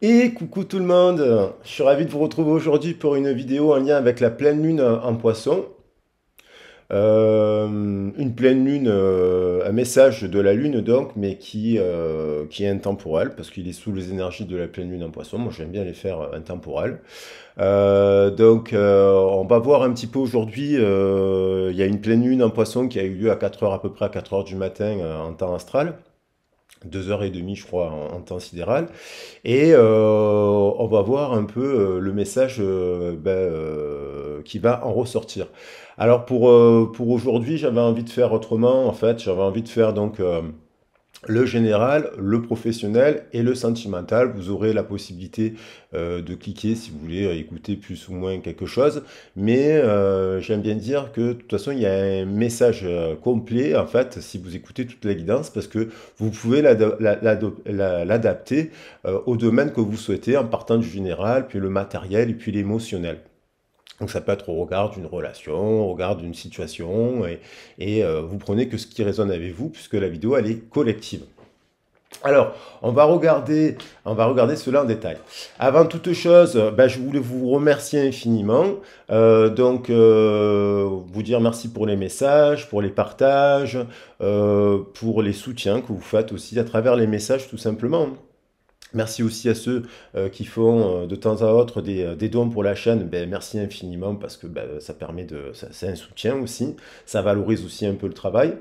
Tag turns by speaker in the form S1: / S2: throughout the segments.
S1: Et coucou tout le monde, je suis ravi de vous retrouver aujourd'hui pour une vidéo en lien avec la pleine lune en poisson. Une pleine lune, un message de la lune donc, mais qui est intemporel parce qu'il est sous les énergies de la pleine lune en poisson. Moi j'aime bien les faire intemporels. On va voir un petit peu aujourd'hui, il y a une pleine lune en poisson qui a eu lieu à 4 heures à peu près à 4 heures du matin en temps astral. 2 heures et demie, je crois, en temps sidéral. Et on va voir un peu le message qui va en ressortir. Alors pour aujourd'hui, j'avais envie de faire autrement, en fait. J'avais envie de faire donc le général, le professionnel et le sentimental. Vous aurez la possibilité de cliquer si vous voulez écouter plus ou moins quelque chose. Mais j'aime bien dire que de toute façon, il y a un message complet, en fait, si vous écoutez toute la guidance, parce que vous pouvez l'adapter au domaine que vous souhaitez en partant du général, puis le matériel et puis l'émotionnel. Donc ça peut être au regard d'une relation, au regard d'une situation, et vous prenez que ce qui résonne avec vous, puisque la vidéo, elle est collective. Alors, on va regarder cela en détail. Avant toute chose, je voulais vous remercier infiniment. Vous dire merci pour les messages, pour les partages, pour les soutiens que vous faites aussi à travers les messages, tout simplement. Merci aussi à ceux qui font de temps à autre des dons pour la chaîne. Merci infiniment parce que ça permet c'est un soutien aussi. Ça valorise aussi un peu le travail.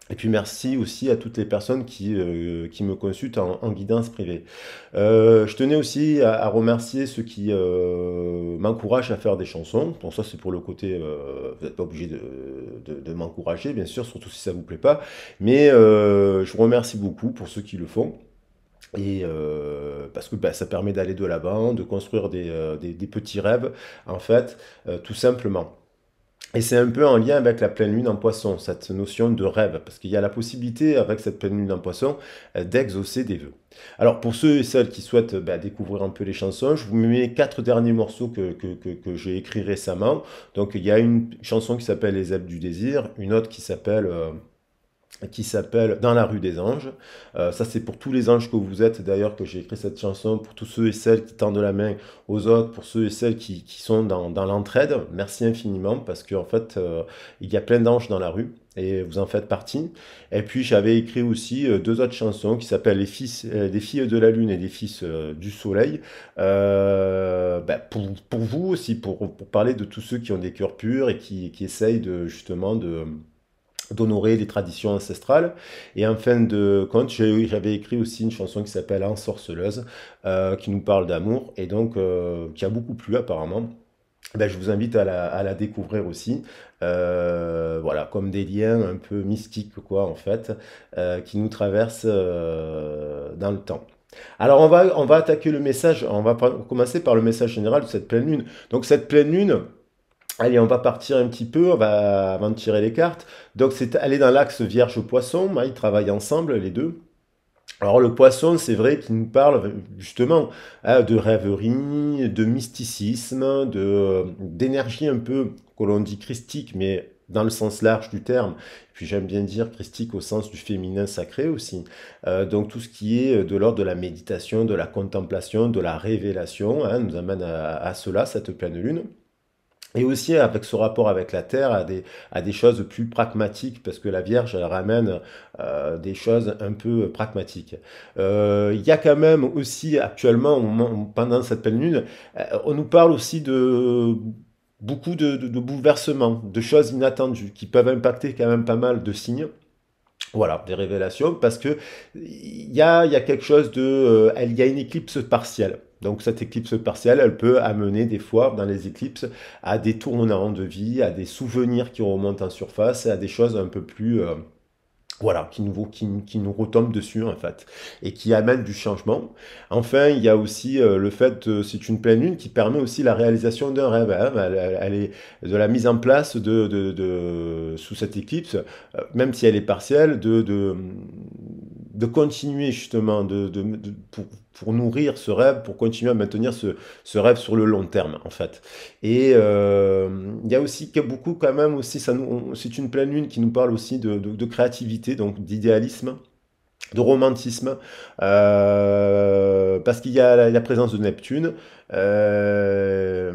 S1: Et puis merci aussi à toutes les personnes qui me consultent en guidance privée. Je tenais aussi à remercier ceux qui m'encouragent à faire des chansons. Bon, ça c'est pour le côté, vous n'êtes pas obligé de m'encourager, bien sûr, surtout si ça vous plaît pas. Mais je vous remercie beaucoup pour ceux qui le font. Et parce que ça permet d'aller de l'avant, de construire des petits rêves, en fait, tout simplement. Et c'est un peu en lien avec la pleine lune en poisson, cette notion de rêve, parce qu'il y a la possibilité, avec cette pleine lune en poisson, d'exaucer des vœux. Alors, pour ceux et celles qui souhaitent découvrir un peu les chansons, je vous mets 4 derniers morceaux que j'ai écrits récemment. Donc, il y a une chanson qui s'appelle Les Ailes du désir, une autre qui s'appelle Dans la rue des anges. Ça, c'est pour tous les anges que vous êtes, d'ailleurs, que j'ai écrit cette chanson, pour tous ceux et celles qui tendent la main aux autres, pour ceux et celles qui sont dans l'entraide. Merci infiniment, parce qu'en fait, il y a plein d'anges dans la rue, et vous en faites partie. Et puis, j'avais écrit aussi deux autres chansons qui s'appellent des filles de la lune et des fils du soleil, pour vous aussi, pour parler de tous ceux qui ont des cœurs purs et qui essayent justement d'honorer les traditions ancestrales. Et en fin de compte, j'avais écrit aussi une chanson qui s'appelle Ensorceleuse, qui nous parle d'amour, et donc qui a beaucoup plu apparemment. Je vous invite à la découvrir aussi. Voilà, comme des liens un peu mystiques, quoi, en fait, qui nous traversent dans le temps. Alors, on va attaquer le message, commencer par le message général de cette pleine lune. Donc, cette pleine lune, allez, on va partir un petit peu, avant de tirer les cartes. Donc, elle est dans l'axe Vierge-Poisson, hein, ils travaillent ensemble, les deux. Alors, le poisson, c'est vrai qu'il nous parle justement de rêverie, de mysticisme, d'énergie un peu, que l'on dit christique, mais dans le sens large du terme. Puis j'aime bien dire christique au sens du féminin sacré aussi. Donc, tout ce qui est de l'ordre de la méditation, de la contemplation, de la révélation, hein, nous amène à cela, cette pleine lune. Et aussi avec ce rapport avec la terre à des choses plus pragmatiques, parce que la Vierge, elle ramène des choses un peu pragmatiques. Il y a quand même aussi actuellement, pendant cette pleine lune, on nous parle aussi de beaucoup de bouleversements, de choses inattendues, qui peuvent impacter quand même pas mal de signes. Voilà, des révélations, parce que il y a quelque chose il y a une éclipse partielle. Donc cette éclipse partielle, elle peut amener des fois, dans les éclipses, à des tournants de vie, à des souvenirs qui remontent en surface, à des choses un peu plus, voilà, qui nous retombent dessus en fait, et qui amènent du changement. Enfin, il y a aussi le fait, c'est une pleine lune qui permet aussi la réalisation d'un rêve, hein. Elle est de la mise en place sous cette éclipse, même si elle est partielle, de continuer justement pour nourrir ce rêve, pour continuer à maintenir ce rêve sur le long terme en fait. Et il y a aussi beaucoup quand même aussi, c'est une pleine lune qui nous parle aussi de créativité, donc d'idéalisme. de romantisme, parce qu'il y a la présence de Neptune. Euh,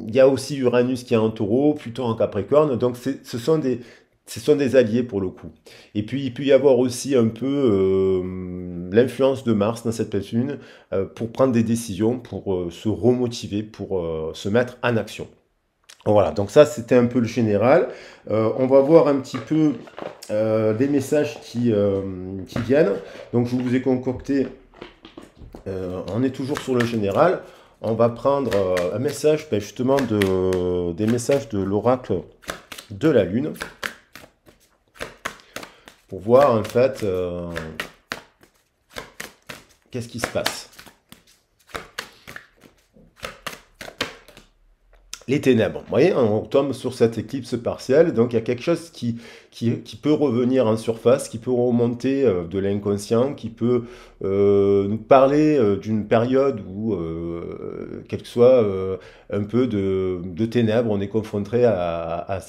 S1: il y a aussi Uranus qui est en taureau, Pluton en Capricorne, donc ce sont des alliés pour le coup. Et puis il peut y avoir aussi un peu l'influence de Mars dans cette pleine lune pour prendre des décisions, pour se remotiver, pour se mettre en action. Voilà, donc ça c'était un peu le général. On va voir un petit peu des messages qui viennent. Donc je vous ai concocté, on est toujours sur le général. On va prendre un message, ben, justement des messages de l'oracle de la Lune pour voir en fait qu'est-ce qui se passe. Les ténèbres. Vous voyez, on tombe sur cette éclipse partielle, donc il y a quelque chose qui peut revenir en surface, qui peut remonter de l'inconscient, qui peut nous parler d'une période où, quel que soit un peu de ténèbres, on est confronté à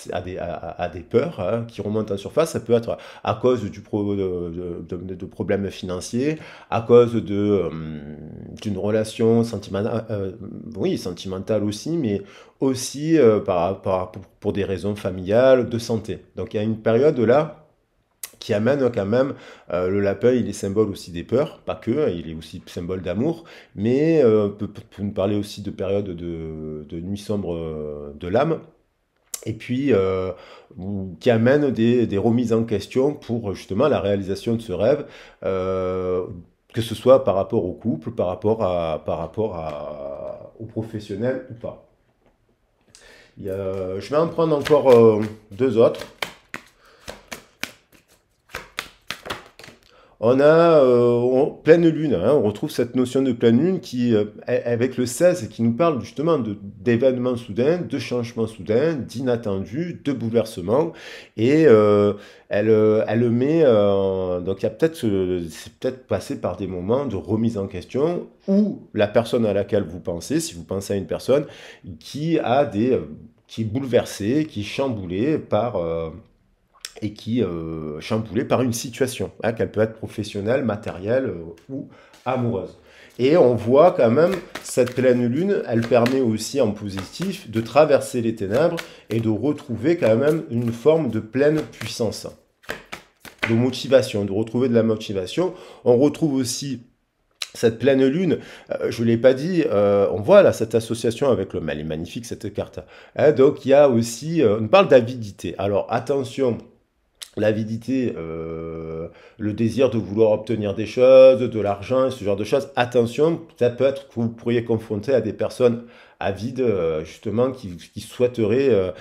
S1: des peurs hein, qui remontent en surface. Ça peut être à cause de problèmes financiers, à cause d'une relation sentimentale, oui, sentimentale aussi, mais aussi pour des raisons familiales, de santé. Donc il y a une période là qui amène quand même, le lapin, il est symbole aussi des peurs, pas que, hein, il est aussi symbole d'amour, mais peut nous parler aussi de périodes de nuit sombre de l'âme, et puis qui amène des remises en question pour justement la réalisation de ce rêve, que ce soit par rapport au couple, au professionnel ou pas. Je vais en prendre encore deux autres. On a pleine lune, hein, on retrouve cette notion de pleine lune qui, avec le 16, qui nous parle justement d'événements soudains, de changements soudains, d'inattendus, de bouleversements. Et elle le met, donc il y a peut-être, c'est peut-être passé par des moments de remise en question où la personne à laquelle vous pensez, si vous pensez à une personne, qui est bouleversée, qui est chamboulée et qui chamboulée par une situation, hein, qu'elle peut être professionnelle, matérielle ou amoureuse. Et on voit quand même cette pleine lune, elle permet aussi en positif de traverser les ténèbres et de retrouver quand même une forme de pleine puissance, de motivation, de retrouver de la motivation. On retrouve aussi cette pleine lune, je ne l'ai pas dit, on voit là cette association avec le mal, elle est magnifique cette carte. Hein, donc il y a aussi, on parle d'avidité. Alors attention, l'avidité, le désir de vouloir obtenir des choses, de l'argent, ce genre de choses, attention, ça peut être que vous pourriez confronter à des personnes avides, justement, qui souhaiteraient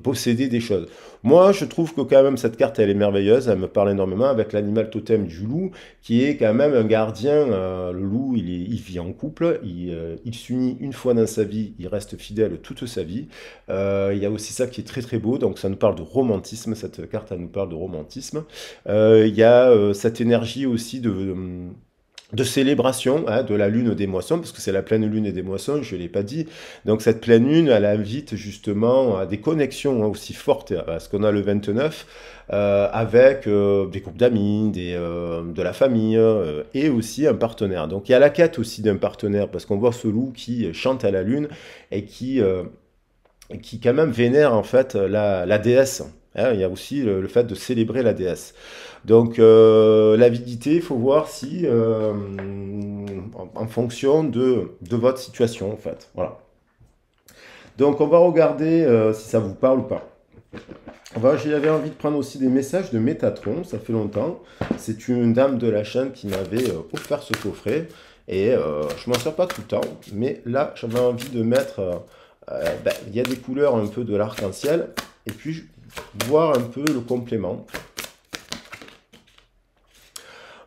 S1: posséder des choses. Moi, je trouve que quand même cette carte, elle est merveilleuse, elle me parle énormément avec l'animal totem du loup, qui est quand même un gardien. Le loup, il vit en couple, il s'unit une fois dans sa vie, il reste fidèle toute sa vie. Il y a aussi ça qui est très très beau, donc ça nous parle de romantisme, cette carte, elle nous parle de romantisme. Il y a cette énergie aussi de célébration hein, de la lune des moissons, parce que c'est la pleine lune des moissons, je ne l'ai pas dit. Donc cette pleine lune, elle invite justement à des connexions hein, aussi fortes, parce qu'on a le 29, avec des groupes d'amis, de la famille, et aussi un partenaire. Donc il y a la quête aussi d'un partenaire, parce qu'on voit ce loup qui chante à la lune, et qui quand même vénère en fait la déesse. Hein, il y a aussi le fait de célébrer la déesse. Donc l'avidité, il faut voir si en fonction de votre situation en fait. Voilà. Donc on va regarder si ça vous parle ou pas. J'avais envie de prendre aussi des messages de Métatron, ça fait longtemps. C'est une dame de la chaîne qui m'avait offert ce coffret. Et je m'en sers pas tout le temps. Mais là, j'avais envie de mettre... il y a des couleurs un peu de l'arc-en-ciel. Et puis, voir un peu le complément.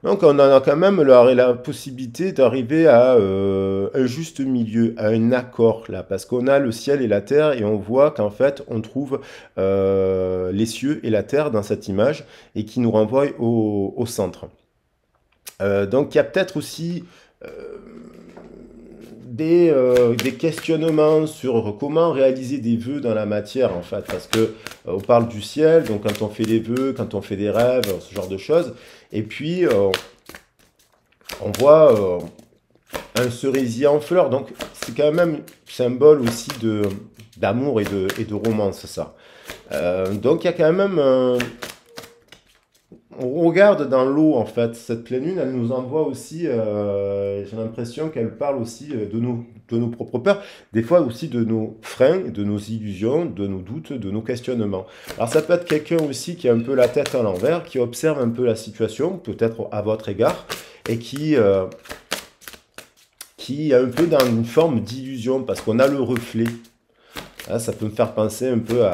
S1: Donc on a quand même la possibilité d'arriver à un juste milieu, à un accord là, parce qu'on a le ciel et la terre et on voit qu'en fait on trouve les cieux et la terre dans cette image et qui nous renvoie au centre. Donc il y a peut-être aussi des questionnements sur comment réaliser des vœux dans la matière en fait, parce que on parle du ciel, donc quand on fait des vœux, quand on fait des rêves, ce genre de choses, Et puis, on voit un cerisier en fleurs. Donc, c'est quand même symbole aussi d'amour et de romance, ça. Donc, il y a quand même on regarde dans l'eau, en fait, cette pleine lune, elle nous envoie aussi, j'ai l'impression qu'elle parle aussi de nos propres peurs, des fois aussi de nos freins, de nos illusions, de nos doutes, de nos questionnements. Alors ça peut être quelqu'un aussi qui a un peu la tête à l'envers, qui observe un peu la situation, peut-être à votre égard, et qui est un peu dans une forme d'illusion, parce qu'on a le reflet. Hein, ça peut me faire penser un peu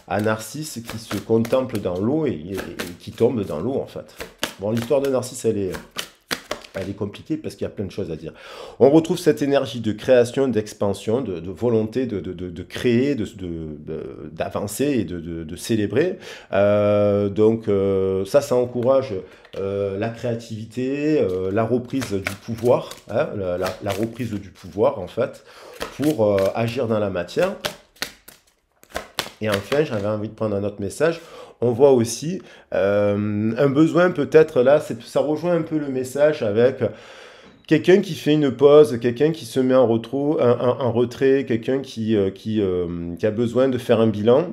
S1: à Narcisse qui se contemple dans l'eau et qui tombe dans l'eau, en fait. Bon, l'histoire de Narcisse, elle est compliquée parce qu'il y a plein de choses à dire. On retrouve cette énergie de création, d'expansion, de volonté de créer, d'avancer et de célébrer. Ça encourage la créativité, la reprise du pouvoir, hein, la reprise du pouvoir, en fait, pour agir dans la matière. Et enfin, j'avais envie de prendre un autre message. On voit aussi un besoin peut-être là, ça rejoint un peu le message avec quelqu'un qui fait une pause, quelqu'un qui se met en retrait, quelqu'un qui a besoin de faire un bilan.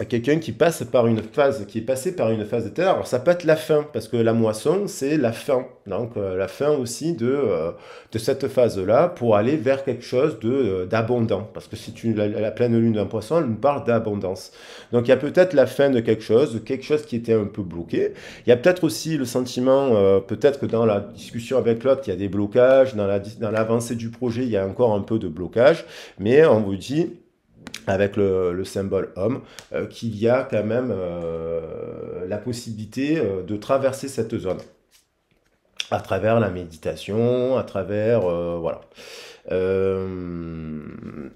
S1: Quelqu'un qui passe par une phase, qui est passé par une phase de terre. Alors ça peut être la fin, parce que la moisson, c'est la fin. Donc la fin aussi de cette phase-là, pour aller vers quelque chose d'abondant. Parce que si la pleine lune d'un poisson, elle nous parle d'abondance. Donc il y a peut-être la fin de quelque chose qui était un peu bloqué. Il y a peut-être aussi le sentiment, peut-être que dans la discussion avec l'autre, il y a des blocages, dans l'avancée du projet, il y a encore un peu de blocage, mais on vous dit avec le symbole homme, qu'il y a quand même la possibilité de traverser cette zone à travers la méditation, à travers voilà.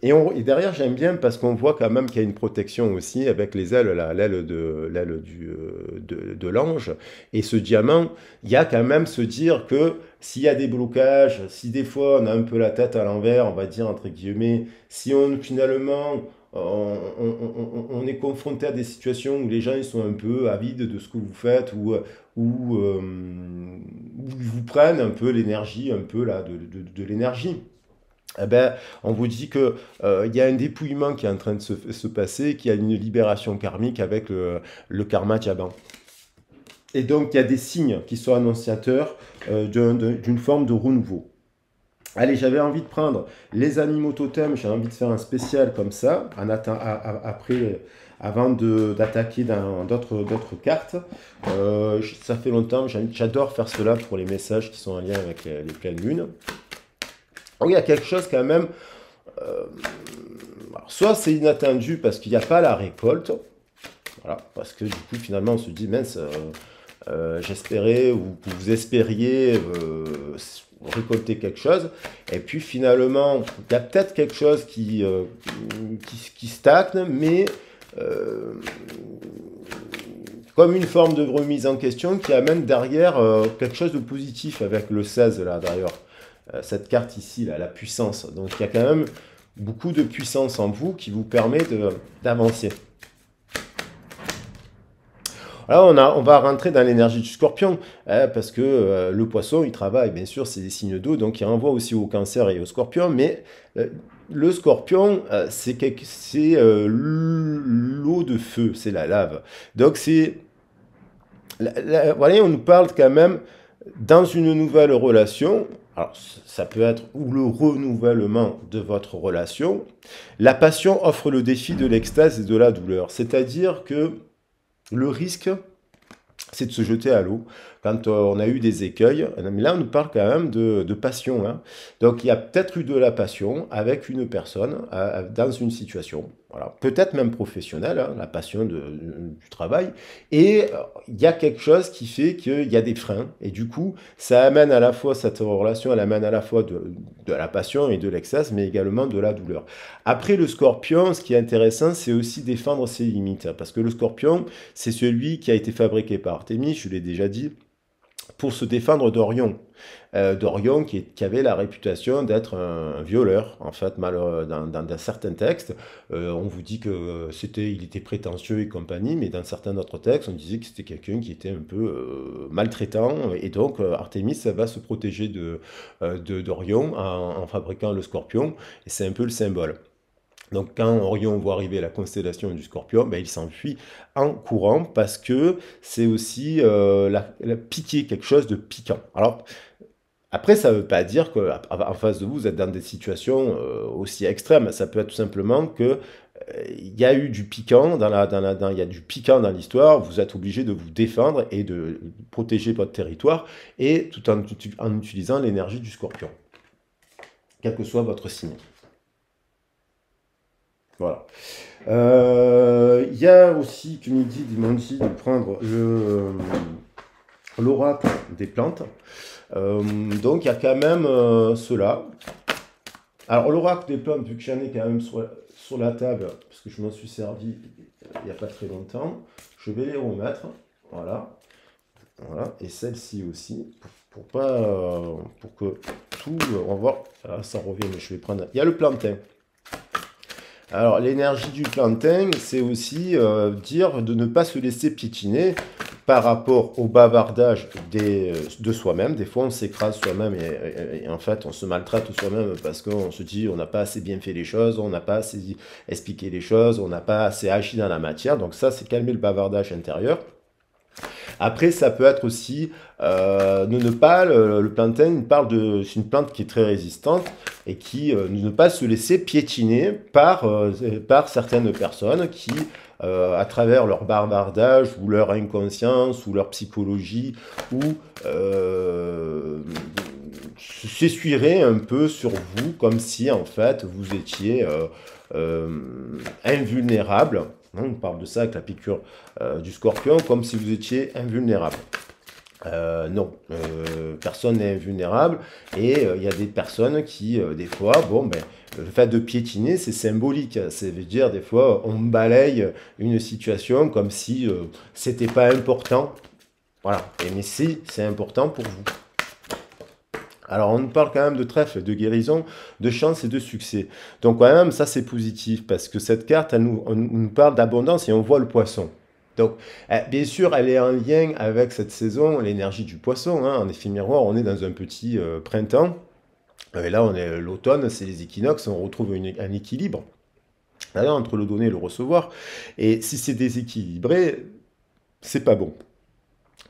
S1: Et derrière, j'aime bien parce qu'on voit quand même qu'il y a une protection aussi avec les ailes, l'aile de l'ange. Et ce diamant, il y a quand même se dire que s'il y a des blocages, si des fois on a un peu la tête à l'envers, on va dire entre guillemets, si finalement on est confronté à des situations où les gens ils sont un peu avides de ce que vous faites ou ils vous prennent un peu l'énergie, un peu là, de l'énergie. Eh ben, on vous dit que il y a un dépouillement qui est en train de se passer, qu'il y a une libération karmique avec le karma Jaban. Et donc, il y a des signes qui sont annonciateurs d'une forme de renouveau. Allez, j'avais envie de prendre les animaux totems, j'ai envie de faire un spécial comme ça, après, avant d'attaquer dans d'autres cartes. Ça fait longtemps, j'adore faire cela pour les messages qui sont en lien avec les pleines lunes. Donc, il y a quelque chose quand même, alors, soit c'est inattendu parce qu'il n'y a pas la récolte, voilà, parce que du coup finalement on se dit mince, j'espérais ou vous espériez récolter quelque chose, et puis finalement il y a peut-être quelque chose qui stagne, mais comme une forme de remise en question qui amène derrière quelque chose de positif avec le 16 là d'ailleurs. Cette carte ici, là, la puissance. Donc il y a quand même beaucoup de puissance en vous qui vous permet d'avancer. Alors on va rentrer dans l'énergie du scorpion, hein, parce que le poisson, il travaille, bien sûr, c'est des signes d'eau, donc il renvoie aussi au cancer et au scorpion, mais le scorpion, c'est l'eau de feu, c'est la lave. Donc c'est... Voilà, on nous parle quand même dans une nouvelle relation. Alors, ça peut être ou le renouvellement de votre relation. La passion offre le défi de l'extase et de la douleur. C'est-à-dire que le risque, c'est de se jeter à l'eau quand on a eu des écueils. Mais là, on nous parle quand même de passion. Hein. Donc, il y a peut-être eu de la passion avec une personne dans une situation. Voilà. Peut-être même professionnelle, hein, la passion du travail. Et il y a quelque chose qui fait qu'il y a des freins. Et du coup, ça amène à la fois, cette relation, elle amène à la fois de la passion et de l'extase, mais également de la douleur. Après, le scorpion, ce qui est intéressant, c'est aussi défendre ses limites. Parce que le scorpion, c'est celui qui a été fabriqué par Artémis, je l'ai déjà dit, pour se défendre d'Orion. D'Orion qui avait la réputation d'être un violeur, en fait, dans certains textes. On vous dit que il était prétentieux et compagnie, mais dans certains autres textes, on disait que c'était quelqu'un qui était un peu maltraitant, et donc Artémis va se protéger d'Orion en fabriquant le scorpion, et c'est un peu le symbole. Donc quand Orion voit arriver la constellation du Scorpion, ben, il s'enfuit en courant parce que c'est aussi piquer, quelque chose de piquant. Alors après, ça ne veut pas dire qu'en face de vous, vous êtes dans des situations aussi extrêmes. Ça peut être tout simplement que il y a eu du piquant il y a du piquant dans l'histoire. Vous êtes obligé de vous défendre et de protéger votre territoire, et tout en utilisant l'énergie du Scorpion, quel que soit votre signe. Voilà. Il y a aussi, ils m'ont dit de prendre l'oracle des plantes. Donc il y a quand même cela. Alors l'oracle des plantes, vu que j'en ai quand même sur la table, parce que je m'en suis servi il n'y a pas très longtemps, je vais les remettre. Voilà. Voilà. Et celle-ci aussi, pour que tout, on va voir, ça revient, mais je vais prendre. Il y a le plantain. Alors, l'énergie du plantain, c'est aussi dire de ne pas se laisser piétiner par rapport au bavardage de soi-même. Des fois, on s'écrase soi-même et en fait, on se maltraite soi-même parce qu'on se dit on n'a pas assez bien fait les choses, on n'a pas assez expliqué les choses, on n'a pas assez agi dans la matière. Donc ça, c'est calmer le bavardage intérieur. Après, ça peut être aussi ne pas, le plantain, c'est une plante qui est très résistante et qui ne pas se laisser piétiner par certaines personnes qui, à travers leur bavardage ou leur inconscience ou leur psychologie, ou s'essuieraient un peu sur vous comme si en fait vous étiez invulnérable. On parle de ça avec la piqûre du scorpion, comme si vous étiez invulnérable. Non, personne n'est invulnérable, et il y a des personnes qui, des fois, bon, ben, le fait de piétiner, c'est symbolique. C'est veut dire, des fois, on balaye une situation comme si c'était pas important. Voilà, mais si, c'est important pour vous. Alors, on nous parle quand même de trèfle, de guérison, de chance et de succès. Donc, quand même, ça, c'est positif, parce que cette carte, on nous parle d'abondance, et on voit le poisson. Donc, bien sûr, elle est en lien avec cette saison, l'énergie du poisson. Hein. En effet miroir, on est dans un petit printemps. Et là, on est l'automne, c'est les équinoxes, on retrouve un équilibre entre le donner et le recevoir. Et si c'est déséquilibré, c'est pas bon.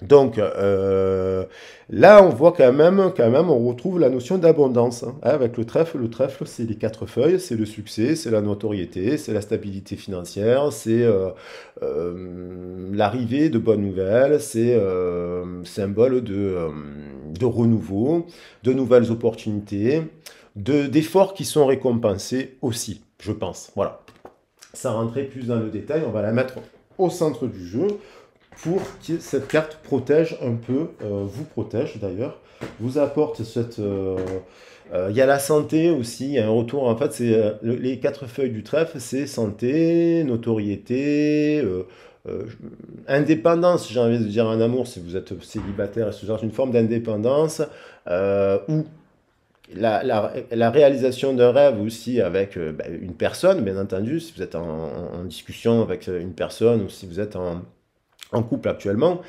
S1: Donc là, on voit quand même, on retrouve la notion d'abondance. Hein. Avec le trèfle, c'est les 4 feuilles, c'est le succès, c'est la notoriété, c'est la stabilité financière, c'est l'arrivée de bonnes nouvelles, c'est symbole de renouveau, de nouvelles opportunités, d'efforts qui sont récompensés aussi, je pense. Voilà. Sans rentrer plus dans le détail, on va la mettre au centre du jeu, pour que cette carte protège un peu, vous protège d'ailleurs, vous apporte cette... Il y a la santé aussi, il y a un retour, en fait, c'est les 4 feuilles du trèfle, c'est santé, notoriété, indépendance, j'ai envie de dire en amour, si vous êtes célibataire, c'est une forme d'indépendance, ou la réalisation d'un rêve aussi avec une personne, bien entendu, si vous êtes en discussion avec une personne, ou si vous êtes en couple actuellement,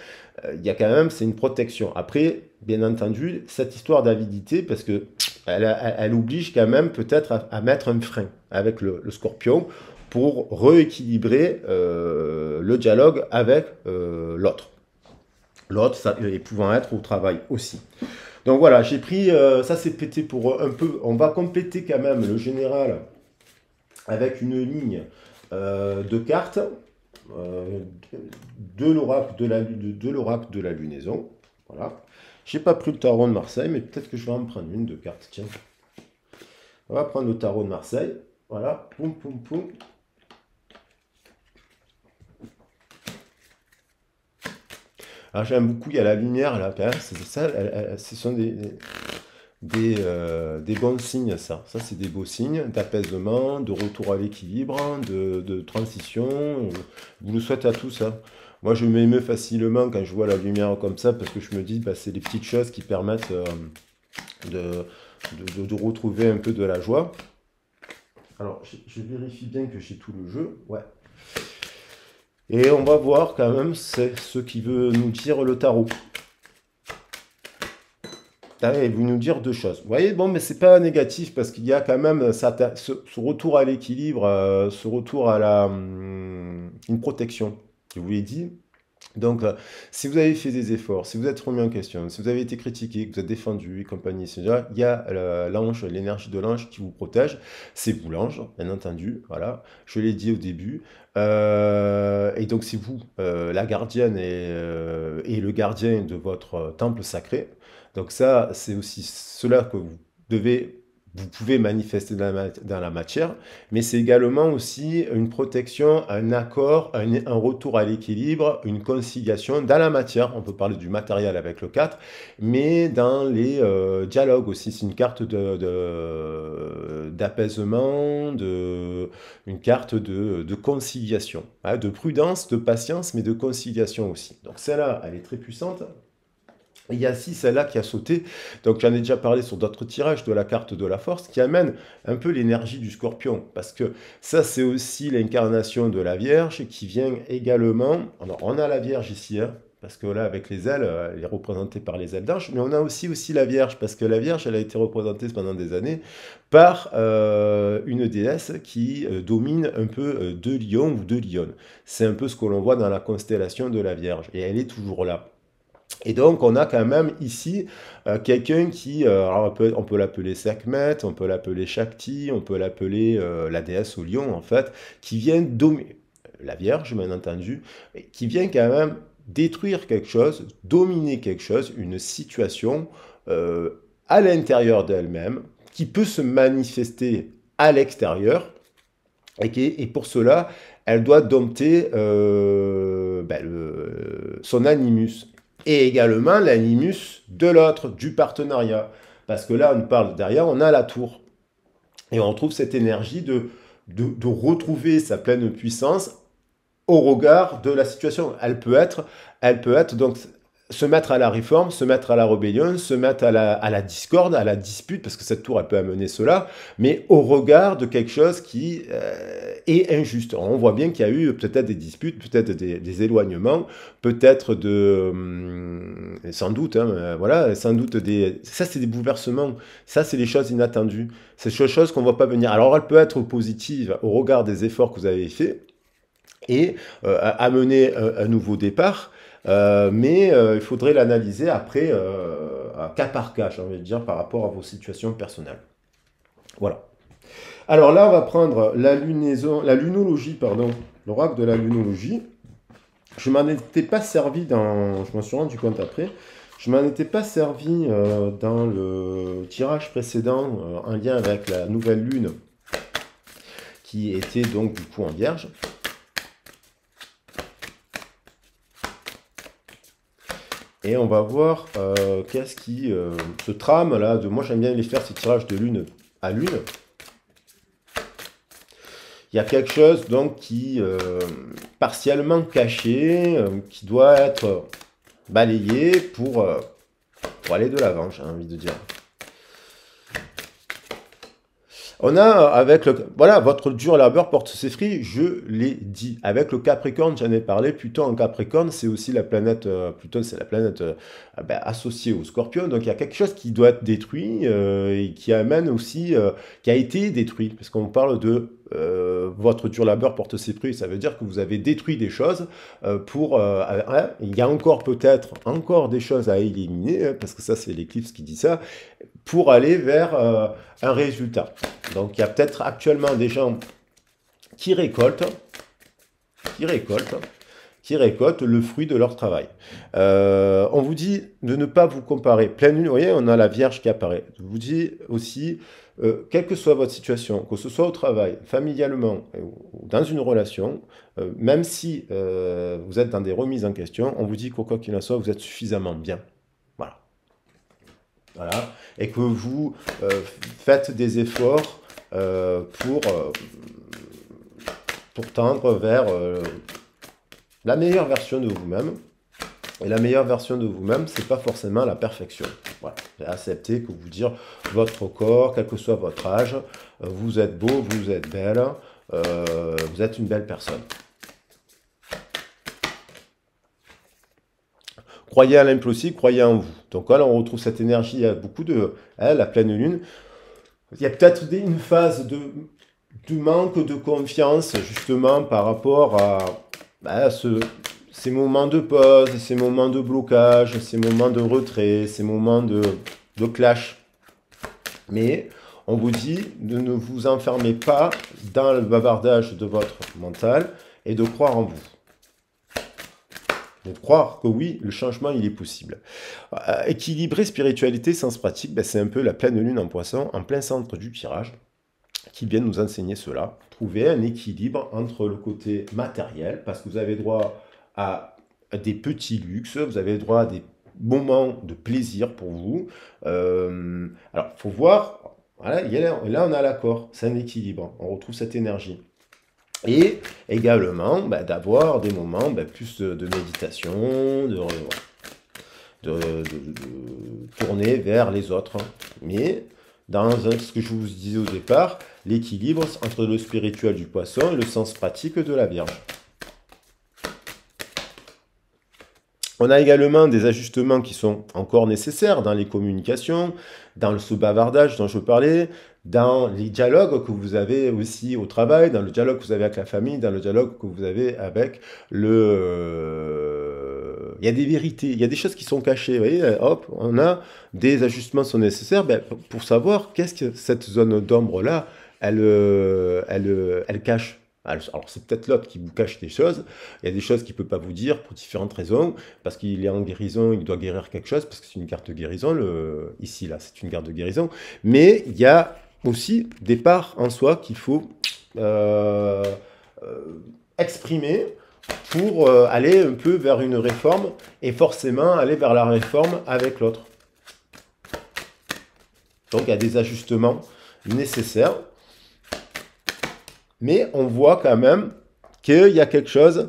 S1: il y a quand même, c'est une protection. Après, bien entendu, cette histoire d'avidité, parce que elle oblige quand même peut-être à mettre un frein avec le scorpion pour rééquilibrer le dialogue avec l'autre. L'autre, ça pouvant être au travail aussi. Donc voilà, j'ai pris, ça c'est pété pour un peu, on va compléter quand même le général avec une ligne de cartes. De l'oracle de la lunaison. Voilà. J'ai pas pris le tarot de Marseille, mais peut-être que je vais en prendre une de cartes. Tiens. On va prendre le tarot de Marseille. Voilà. Poum, poum, poum. Alors j'aime beaucoup, il y a la lumière là, c'est ça, ce sont des bons signes, ça. Ça, c'est des beaux signes d'apaisement, de retour à l'équilibre, de transition. Je vous le souhaite à tous. Hein. Moi, je m'émeus facilement quand je vois la lumière comme ça, parce que je me dis, bah, c'est les petites choses qui permettent de, de retrouver un peu de la joie. Alors, je vérifie bien que j'ai tout le jeu. Ouais. Et on va voir quand même, c'est ce qui veut nous dire le tarot. Ah, il veut nous dire deux choses. Vous voyez, bon, mais c'est pas négatif parce qu'il y a quand même ce retour à l'équilibre, ce retour à une protection. Je vous l'ai dit. Donc, si vous avez fait des efforts, si vous êtes remis en question, si vous avez été critiqué, que vous êtes défendu et compagnie, c'est déjà, il y a l'ange, l'énergie de l'ange qui vous protège. C'est vous l'ange, bien entendu. Voilà, je l'ai dit au début. Et donc, c'est vous, la gardienne et le gardien de votre temple sacré. Donc ça, c'est aussi cela que vous pouvez manifester dans la matière, mais c'est également aussi une protection, un accord, un retour à l'équilibre, une conciliation dans la matière. On peut parler du matériel avec le 4, mais dans les dialogues aussi. C'est une carte d'apaisement, une carte de conciliation, hein, de prudence, de patience, mais de conciliation aussi. Donc celle-là, elle est très puissante. Il y a aussi celle-là qui a sauté, donc j'en ai déjà parlé sur d'autres tirages de la carte de la force, qui amène un peu l'énergie du scorpion, parce que ça c'est aussi l'incarnation de la Vierge, qui vient également, alors on a la Vierge ici, hein, parce que là avec les ailes, elle est représentée par les ailes d'ange, mais on a aussi la Vierge, parce que la Vierge elle a été représentée pendant des années par une déesse qui domine un peu deux lions ou deux lionnes. C'est un peu ce que l'on voit dans la constellation de la Vierge, et elle est toujours là. Et donc, on a quand même ici quelqu'un qui, alors on peut l'appeler Sekhmet, on peut l'appeler Shakti, on peut l'appeler la déesse au lion, en fait, qui vient dominer, la Vierge, bien entendu, et qui vient quand même détruire quelque chose, dominer quelque chose, une situation euh, à l'intérieur d'elle-même, qui peut se manifester à l'extérieur, et pour cela, elle doit dompter son animus. Et également l'animus de l'autre, du partenariat. Parce que là, on parle derrière, on a la tour. Et on retrouve cette énergie de retrouver sa pleine puissance au regard de la situation. Elle peut être donc se mettre à la réforme, se mettre à la rébellion, se mettre à la discorde, à la dispute, parce que cette tour, elle peut amener cela, mais au regard de quelque chose qui est injuste. On voit bien qu'il y a eu peut-être des disputes, peut-être des éloignements, peut-être sans doute, hein, voilà, sans doute ça c'est des bouleversements, ça c'est des choses inattendues, c'est des choses qu'on ne voit pas venir. Alors elle peut être positive au regard des efforts que vous avez faits, et amener un nouveau départ. Mais il faudrait l'analyser après, cas par cas, j'ai envie de dire, par rapport à vos situations personnelles. Voilà. Alors là, on va prendre la lunologie, pardon, l'oracle de la lunologie. Je m'en étais pas servi je m'en suis rendu compte après, je m'en étais pas servi dans le tirage précédent en lien avec la nouvelle lune qui était donc du coup en vierge. Et on va voir qu'est-ce qui se trame là. Moi j'aime bien les faire ces tirages de lune à lune. Il y a quelque chose donc qui partiellement caché, qui doit être balayé pour aller de l'avant, j'ai envie de dire. On a avec voilà, votre dur labeur porte ses fruits, je l'ai dit. Avec le Capricorne, j'en ai parlé. Pluton en Capricorne, c'est aussi la planète, Pluton, c'est la planète associée au Scorpion. Donc il y a quelque chose qui doit être détruit et qui amène aussi, qui a été détruit, parce qu'on parle de votre dur labeur porte ses fruits. Ça veut dire que vous avez détruit des choses il y a encore peut-être encore des choses à éliminer, hein, parce que ça c'est l'éclipse qui dit ça, pour aller vers un résultat. Donc il y a peut-être actuellement des gens qui récoltent le fruit de leur travail. On vous dit de ne pas vous comparer. Pleine lune, vous voyez, on a la Vierge qui apparaît. Je vous dis aussi, quelle que soit votre situation, que ce soit au travail, familialement, ou dans une relation, même si vous êtes dans des remises en question, on vous dit qu'au quoi qu'il en soit, vous êtes suffisamment bien. Voilà. Voilà. Et que vous faites des efforts pour tendre vers la meilleure version de vous-même. Et la meilleure version de vous-même, c'est pas forcément la perfection. Voilà. Acceptez que vous dire votre corps, quel que soit votre âge, vous êtes beau, vous êtes belle, vous êtes une belle personne. Croyez à l'impulsif, croyez en vous. Donc là, on retrouve cette énergie, il y a beaucoup de... la pleine lune. Il y a peut-être une phase de manque de confiance, justement, par rapport à ces moments de pause, ces moments de blocage, ces moments de retrait, ces moments de clash. Mais on vous dit de ne vous enfermer pas dans le bavardage de votre mental et de croire en vous. De croire que oui, le changement, il est possible. Équilibrer spiritualité, sens pratique, ben, c'est un peu la pleine lune en poisson, en plein centre du tirage, qui vient nous enseigner cela. Trouver un équilibre entre le côté matériel, parce que vous avez droit à des petits luxes, vous avez droit à des moments de plaisir pour vous. Alors, il faut voir, voilà, là on a l'accord, c'est un équilibre, on retrouve cette énergie. Et également d'avoir des moments plus de méditation, de tourner vers les autres. Mais dans ce que je vous disais au départ, l'équilibre entre le spirituel du poisson et le sens pratique de la Vierge. On a également des ajustements qui sont encore nécessaires dans les communications, dans ce bavardage dont je parlais, dans les dialogues que vous avez aussi au travail, dans le dialogue que vous avez avec la famille, dans le dialogue que vous avez avec le... Il y a des vérités, il y a des choses qui sont cachées, vous voyez, hop, on a des ajustements qui sont nécessaires pour savoir qu'est-ce que cette zone d'ombre-là, elle cache. Alors c'est peut-être l'autre qui vous cache des choses, il y a des choses qu'il ne peut pas vous dire pour différentes raisons, parce qu'il est en guérison, il doit guérir quelque chose, parce que c'est une carte de guérison, ici, là, c'est une carte de guérison, mais il y a aussi des parts en soi qu'il faut exprimer pour aller un peu vers une réforme, et forcément aller vers la réforme avec l'autre. Donc il y a des ajustements nécessaires. Mais on voit quand même qu'il y a quelque chose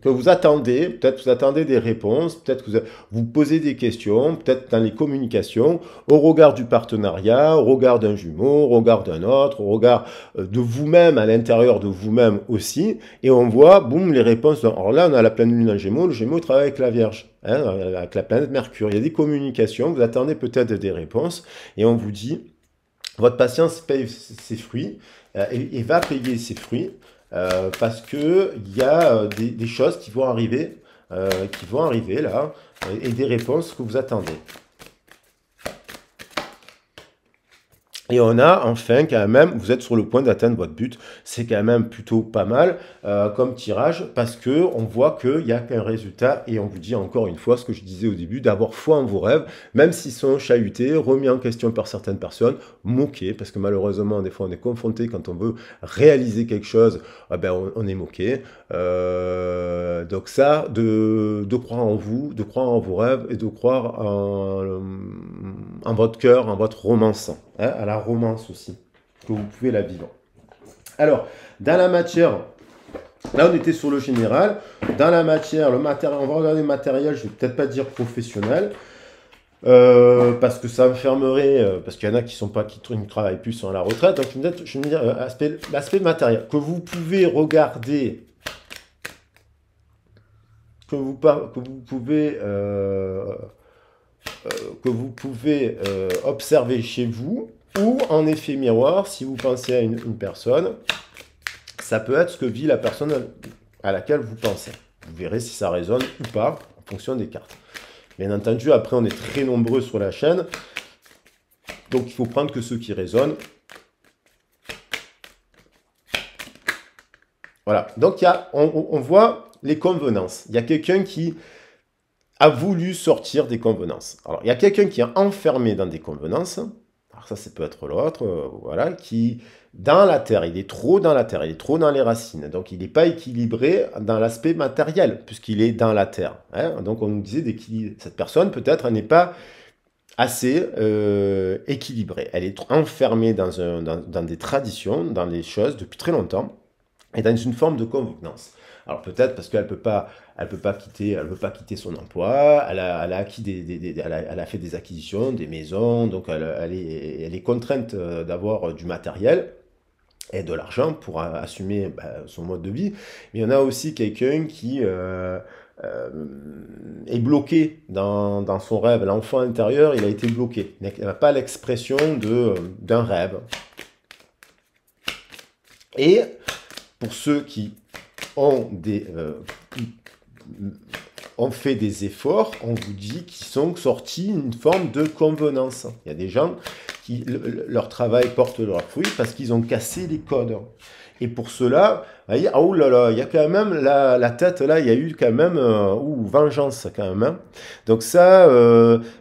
S1: que vous attendez, peut-être vous attendez des réponses, peut-être que vous posez des questions, peut-être dans les communications, au regard du partenariat, au regard d'un jumeau, au regard d'un autre, au regard de vous-même, à l'intérieur de vous-même aussi, et on voit, boum, les réponses. Alors là, on a la pleine lune en Gémeaux, le Gémeaux travaille avec la Vierge, hein, avec la planète Mercure. Il y a des communications, vous attendez peut-être des réponses, et on vous dit... Votre patience paye ses fruits et va payer ses fruits parce qu'il y a des choses qui vont arriver là et des réponses que vous attendez. Et on a enfin quand même, vous êtes sur le point d'atteindre votre but, c'est quand même plutôt pas mal comme tirage parce que on voit qu'il n'y a qu'un résultat et on vous dit encore une fois ce que je disais au début, d'avoir foi en vos rêves, même s'ils sont chahutés, remis en question par certaines personnes, moqués, parce que malheureusement des fois on est confronté quand on veut réaliser quelque chose, on est moqué. Donc ça, de croire en vous, de croire en vos rêves et de croire en votre cœur, en votre romance, hein, à la romance aussi, que vous pouvez la vivre. Alors, dans la matière, là on était sur le général, dans la matière, le matériel, on va regarder le matériel, je ne vais peut-être pas dire professionnel, parce que ça enfermerait, parce qu'il y en a qui ne travaillent plus sur la retraite, donc je vais me dire l'aspect matériel, que vous pouvez regarder, que vous pouvez observer chez vous, ou en effet miroir, si vous pensez à une personne, ça peut être ce que vit la personne à laquelle vous pensez. Vous verrez si ça résonne ou pas, en fonction des cartes. Bien entendu, après, on est très nombreux sur la chaîne, donc il faut prendre que ceux qui résonnent. Voilà, donc on voit les convenances. Il y a quelqu'un qui a voulu sortir des convenances. Alors, il y a quelqu'un qui est enfermé dans des convenances. Alors ça peut être l'autre, voilà, qui, dans la terre, il est trop dans la terre, il est trop dans les racines. Donc, il n'est pas équilibré dans l'aspect matériel, puisqu'il est dans la terre. Hein. Donc, on nous disait d'équilibrer. Cette personne, peut-être, elle n'est pas assez équilibrée. Elle est enfermée dans des traditions, dans des choses depuis très longtemps. est dans une forme de convenance. Alors peut-être parce qu'elle peut pas quitter son emploi, elle a acquis elle a fait des acquisitions, des maisons, donc elle est contrainte d'avoir du matériel et de l'argent pour assumer son mode de vie. Mais il y en a aussi quelqu'un qui euh, est bloqué dans son rêve. L'enfant intérieur, il a été bloqué. Il n'a pas l'expression d'un rêve. Et pour ceux qui ont ont fait des efforts, on vous dit qu'ils sont sortis une forme de convenance. Il y a des gens qui, leur travail porte leurs fruits parce qu'ils ont cassé les codes. Et pour cela, vous voyez, oh là là, il y a quand même la tête là, il y a eu quand même vengeance quand même. Hein. Donc ça,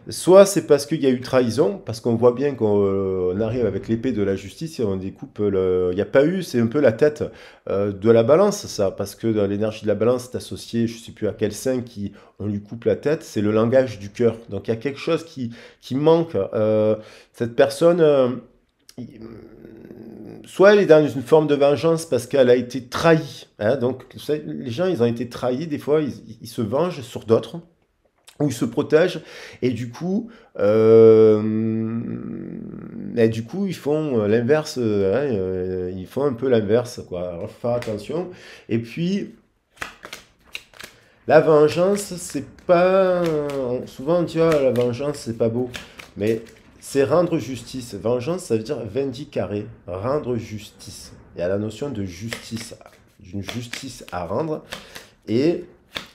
S1: soit c'est parce qu'il y a eu trahison, parce qu'on voit bien qu'on arrive avec l'épée de la justice et on découpe il n'y a pas eu, c'est un peu la tête de la balance, ça, parce que dans l'énergie de la balance, c'est associé, je ne sais plus à quel saint qui on lui coupe la tête, c'est le langage du cœur. Donc il y a quelque chose qui manque. Cette personne. Soit elle est dans une forme de vengeance parce qu'elle a été trahie. Hein, donc, vous savez, les gens, ils ont été trahis. Des fois, ils se vengent sur d'autres ou ils se protègent. Et du coup, ils font l'inverse. Ils font un peu l'inverse, quoi. Alors, faut faire attention. Et puis, la vengeance, c'est pas. Souvent, on dit, ah, la vengeance, c'est pas beau. Mais c'est rendre justice. Vengeance, ça veut dire vindicare, rendre justice. Il y a la notion de justice, d'une justice à rendre. Et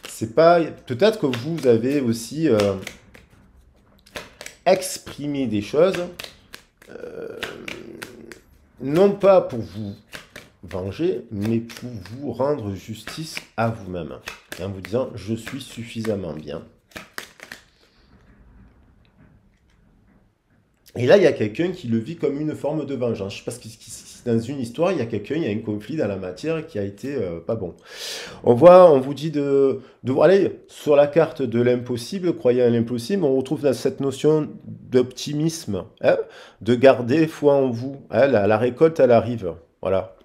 S1: c'est pas. Peut-être que vous avez aussi exprimé des choses, euh, non pas pour vous venger, mais pour vous rendre justice à vous-même. Et en vous disant, je suis suffisamment bien. Et là, il y a quelqu'un qui le vit comme une forme de vengeance. Je sais pas dans une histoire, il y a quelqu'un, il y a un conflit dans la matière qui a été pas bon. On vous dit aller sur la carte de l'impossible, croyez à l'impossible, on retrouve cette notion d'optimisme, hein, de garder foi en vous. Hein, la récolte, elle arrive. Voilà.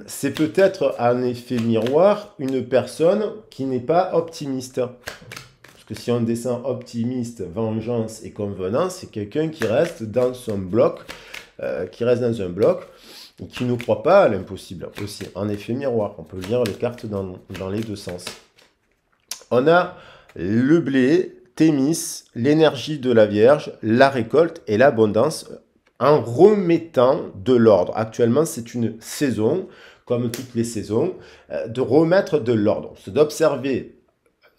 S1: C'est peut-être un effet miroir une personne qui n'est pas optimiste. Parce que si on descend optimiste, vengeance et convenance, c'est quelqu'un qui reste dans son bloc, et qui ne croit pas à l'impossible aussi. En effet miroir, on peut lire les cartes dans les deux sens. On a le blé, Thémis, l'énergie de la Vierge, la récolte et l'abondance en remettant de l'ordre. Actuellement, c'est une saison, comme toutes les saisons, de remettre de l'ordre. C'est d'observer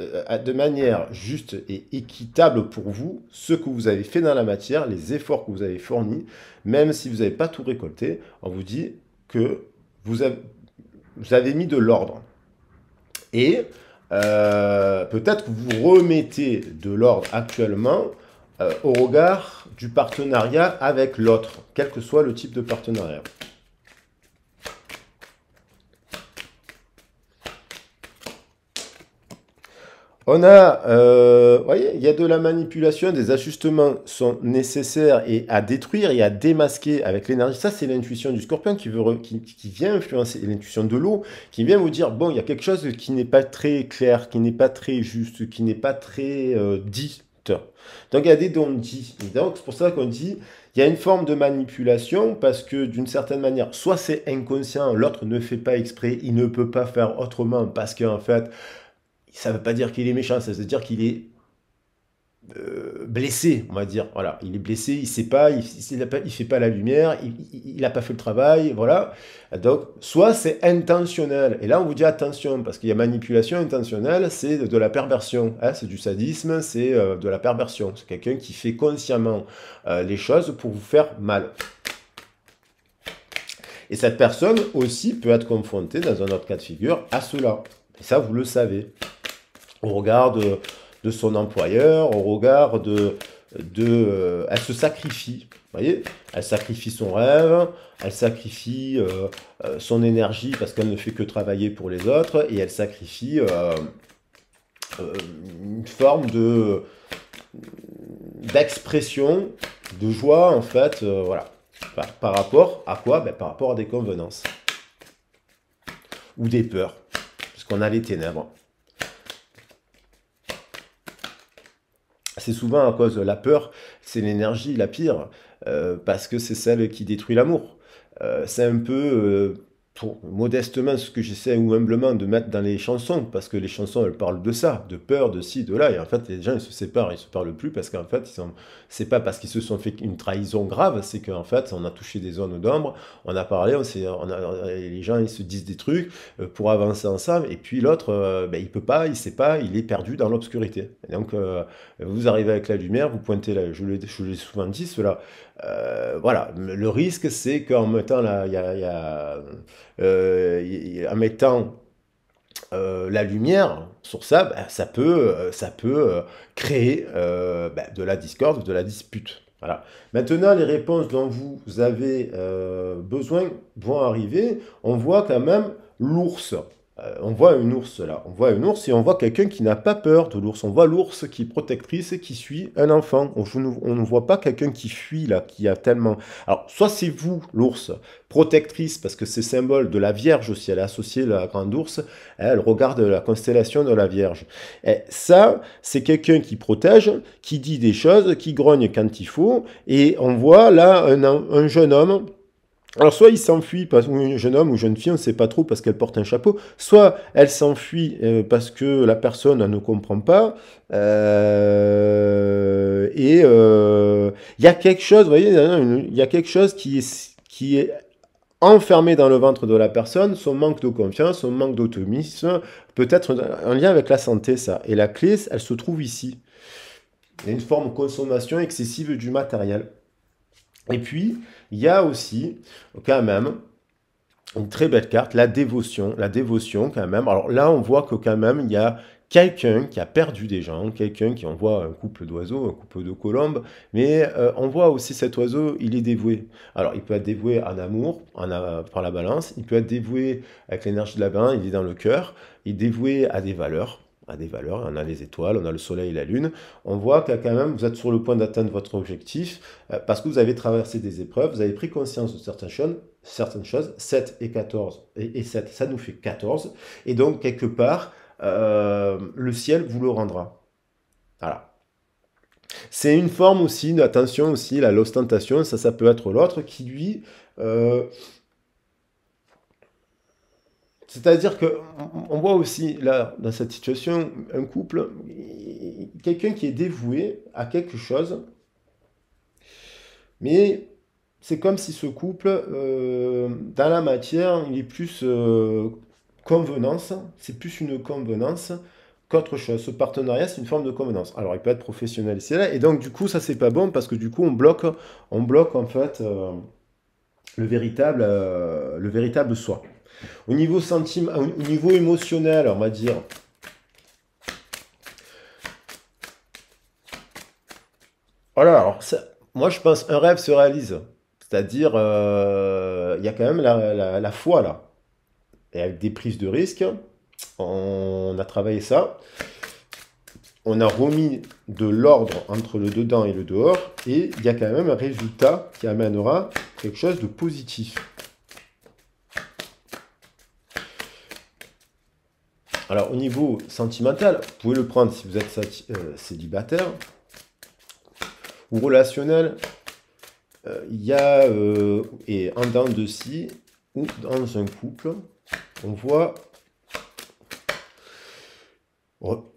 S1: de manière juste et équitable pour vous ce que vous avez fait dans la matière, les efforts que vous avez fournis, même si vous n'avez pas tout récolté, on vous dit que vous avez mis de l'ordre. Et peut-être que vous remettez de l'ordre actuellement au regard du partenariat avec l'autre, quel que soit le type de partenariat. On a, voyez, il y a de la manipulation, des ajustements sont nécessaires et à détruire et à démasquer avec l'énergie. Ça, c'est l'intuition du scorpion qui vient influencer l'intuition de l'eau, qui vient vous dire, bon, il y a quelque chose qui n'est pas très clair, qui n'est pas très juste, qui n'est pas très dit. Donc, il y a des dons dits. Donc, c'est pour ça qu'on dit, il y a une forme de manipulation parce que d'une certaine manière, soit c'est inconscient, l'autre ne fait pas exprès, il ne peut pas faire autrement parce qu'en fait, ça ne veut pas dire qu'il est méchant, ça veut dire qu'il est blessé, on va dire. Voilà, il est blessé, il ne sait pas, il ne fait pas la lumière, il n'a pas fait le travail, voilà. Donc, soit c'est intentionnel, et là on vous dit attention, parce qu'il y a manipulation intentionnelle, c'est de la perversion, hein, c'est du sadisme, c'est de la perversion. C'est quelqu'un qui fait consciemment les choses pour vous faire mal. Et cette personne aussi peut être confrontée, dans un autre cas de figure, à cela. Et ça, vous le savez. Au regard de son employeur, au regard elle se sacrifie, vous voyez, elle sacrifie son rêve, elle sacrifie son énergie parce qu'elle ne fait que travailler pour les autres, et elle sacrifie une forme d'expression, de joie, en fait, voilà. Par rapport à quoi? Ben, par rapport à des convenances ou des peurs, parce qu'on a les ténèbres. C'est souvent à cause de la peur, c'est l'énergie la pire, parce que c'est celle qui détruit l'amour. C'est un peu, modestement, ce que j'essaie ou humblement de mettre dans les chansons, parce que les chansons, elles parlent de ça, de peur, de ci, de là, et en fait, les gens, ils se séparent, ils se parlent plus, parce qu'en fait, c'est pas parce qu'ils se sont fait une trahison grave, c'est qu'en fait, on a touché des zones d'ombre, on a parlé, les gens, ils se disent des trucs pour avancer ensemble, et puis l'autre, ben, il peut pas, il sait pas, il est perdu dans l'obscurité. Et donc, vous arrivez avec la lumière, vous pointez là, je l'ai souvent dit, cela. Voilà, le risque, c'est qu'en mettant la, en mettant la lumière sur ça, bah, ça peut créer bah, de la discorde, de la dispute. Voilà. Maintenant, les réponses dont vous avez besoin vont arriver. On voit quand même l'ours. On voit une ours là, on voit une ours et on voit quelqu'un qui n'a pas peur de l'ours. On voit l'ours qui est protectrice et qui suit un enfant. On ne voit pas quelqu'un qui fuit là, qui a tellement... Alors, soit c'est vous, l'ours, protectrice, parce que c'est symbole de la Vierge aussi, elle est associée à la grande ours, elle regarde la constellation de la Vierge. Et ça, c'est quelqu'un qui protège, qui dit des choses, qui grogne quand il faut, et on voit là un jeune homme. Alors soit il s'enfuit, ou un jeune homme ou jeune fille, on ne sait pas trop parce qu'elle porte un chapeau, soit elle s'enfuit parce que la personne ne comprend pas, il y a quelque chose, vous voyez, il y a quelque chose qui est enfermé dans le ventre de la personne, son manque de confiance, son manque d'automisme, peut-être en lien avec la santé, ça. Et la clé, elle se trouve ici. Il y a une forme de consommation excessive du matériel. Et puis, il y a aussi, quand même, une très belle carte, la dévotion. La dévotion, quand même. Alors là, on voit que quand même, il y a quelqu'un qui a perdu des gens, quelqu'un qui envoie un couple d'oiseaux, un couple de colombes, mais on voit aussi cet oiseau, il est dévoué. Alors, il peut être dévoué en amour, par la balance, il peut être dévoué avec l'énergie de la balance, il est dans le cœur, il est dévoué à des valeurs. À des valeurs, on a les étoiles, on a le soleil et la lune. On voit que quand même, vous êtes sur le point d'atteindre votre objectif parce que vous avez traversé des épreuves, vous avez pris conscience de certaines choses, 7 et 14, et 7, ça nous fait 14, et donc quelque part, le ciel vous le rendra. Voilà. C'est une forme aussi, attention aussi, l'ostentation, ça peut être l'autre qui lui... euh, c'est-à-dire que on voit aussi, là, dans cette situation, un couple, quelqu'un qui est dévoué à quelque chose, mais c'est comme si ce couple, dans la matière, il est plus convenance, c'est plus une convenance qu'autre chose. Ce partenariat, c'est une forme de convenance. Alors, il peut être professionnel, c'est là, et donc du coup, ça c'est pas bon parce que du coup, on bloque en fait le véritable soi. Au niveau au niveau émotionnel, on va dire. Voilà, alors moi je pense un rêve se réalise. C'est-à-dire, il y a quand même la foi là. Et avec des prises de risques, on a travaillé ça. On a remis de l'ordre entre le dedans et le dehors. Et il y a quand même un résultat qui amènera quelque chose de positif. Alors au niveau sentimental, vous pouvez le prendre si vous êtes célibataire ou relationnel. Il y a, et en dents de scie, ou dans un couple, on voit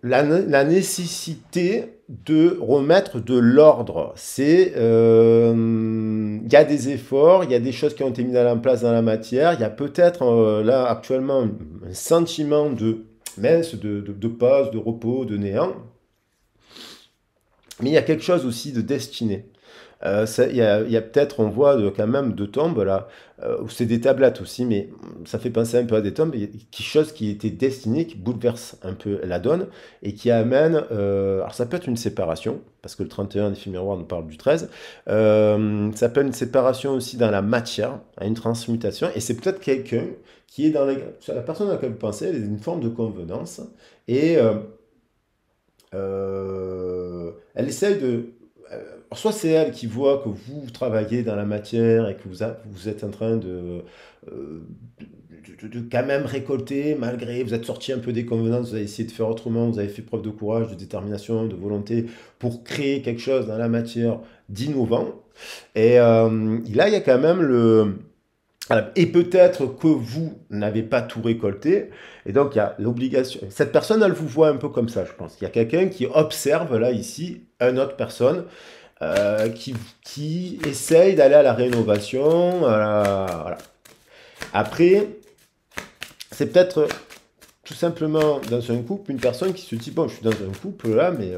S1: la nécessité de remettre de l'ordre. Il y a des efforts, il y a des choses qui ont été mises en place dans la matière, il y a peut-être là actuellement un sentiment de mince, de pause, de repos, de néant, mais il y a quelque chose aussi de destiné. Il y a peut-être, on voit quand même deux tombes là, où c'est des tablettes aussi, mais ça fait penser un peu à des tombes, il y a quelque chose qui était destiné, qui bouleverse un peu la donne, et qui amène, alors ça peut être une séparation, parce que le 31 des films miroirs nous parle du 13, ça peut être une séparation aussi dans la matière, à une transmutation, et c'est peut-être quelqu'un qui est la personne à laquelle vous pensez, elle est une forme de convenance, et elle essaye de soit c'est elle qui voit que vous travaillez dans la matière et que vous êtes en train euh, de quand même récolter, malgré, vous êtes sorti un peu des convenances, vous avez essayé de faire autrement, vous avez fait preuve de courage, de détermination, de volonté pour créer quelque chose dans la matière d'innovant. Et là, il y a quand même voilà. Et peut-être que vous n'avez pas tout récolté, et donc il y a l'obligation. Cette personne, elle vous voit un peu comme ça, je pense. Il y a quelqu'un qui observe, là, ici, une autre personne qui essaye d'aller à la rénovation. Voilà. Après, c'est peut-être tout simplement dans un couple, une personne qui se dit, bon, je suis dans un couple là, mais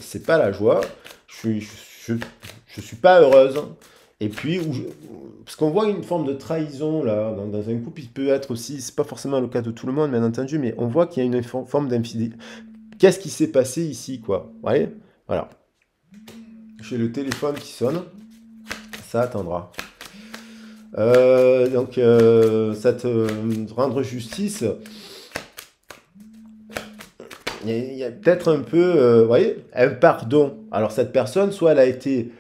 S1: c'est pas la joie, je suis, je, je suis pas heureuse. Et puis, parce qu'on voit une forme de trahison là, dans un couple, il peut être aussi, c'est pas forcément le cas de tout le monde, bien entendu, mais on voit qu'il y a une forme d'infidélité. Qu'est-ce qui s'est passé ici, quoi? Vous voyez? Voilà. J'ai le téléphone qui sonne, ça attendra. Donc, cette rendre justice, il y a peut-être un peu, vous voyez, un pardon. Alors cette personne, soit elle a été